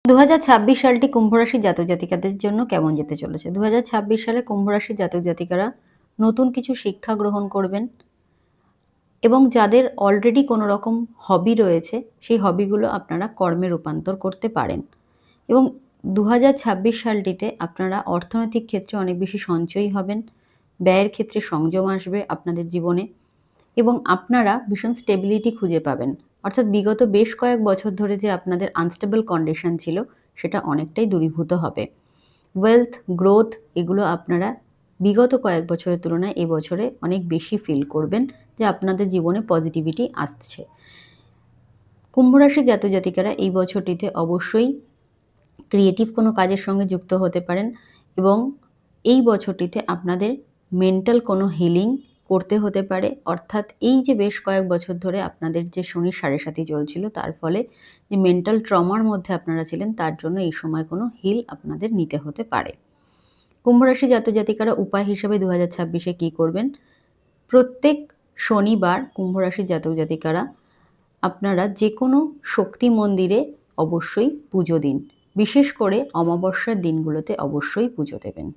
2026 সালটি কুম্ভ রাশির জাতক জাতিকাদের জন্য কেমন যেতে চলেছে? 2026 সালে কুম্ভ রাশির জাতক জাতিকারা নতুন কিছু শিক্ষা গ্রহণ করবেন এবং যাদের অলরেডি কোনো রকম হবি রয়েছে, সেই হবিগুলো আপনারা কর্মে রূপান্তর করতে পারেন। এবং 2026 সালটিতে আপনারা অর্থনৈতিক ক্ষেত্রে অনেক বেশি সঞ্চয়ী হবেন, ব্যয়ের ক্ষেত্রে সংযম আসবে আপনাদের জীবনে এবং আপনারা ভীষণ স্টেবিলিটি খুঁজে পাবেন। অর্থাৎ বিগত বেশ কয়েক বছর ধরে যে আপনাদের আনস্টেবল কন্ডিশন ছিল, সেটা অনেকটাই দূরীভূত হবে। ওয়েলথ, গ্রোথ এগুলো আপনারা বিগত কয়েক বছরের তুলনায় এবছরে অনেক বেশি ফিল করবেন যে আপনাদের জীবনে পজিটিভিটি আসছে। কুম্ভ রাশির জাতক জাতিকারা এই বছরটিতে অবশ্যই ক্রিয়েটিভ কোনো কাজের সঙ্গে যুক্ত হতে পারেন এবং এই বছরটিতে আপনাদের মেন্টাল কোনো হিলিং করতে হতে পারে। অর্থাৎ এই যে বেশ কয়েক বছর ধরে আপনাদের যে শনির সাড়ে সাতি চলছিল, তার ফলে যে মেন্টাল ট্রমার মধ্যে আপনারা ছিলেন, তার জন্য এই সময় কোনো হিল আপনাদের নিতে হতে পারে। কুম্ভ রাশি জাতক জাতিকারা উপায় হিসাবে 2026-এ কী করবেন? প্রত্যেক শনিবার কুম্ভ রাশির জাতক জাতিকারা আপনারা যে কোনো শক্তি মন্দিরে অবশ্যই পুজো দিন। বিশেষ করে অমাবস্যার দিনগুলোতে অবশ্যই পুজো দেবেন।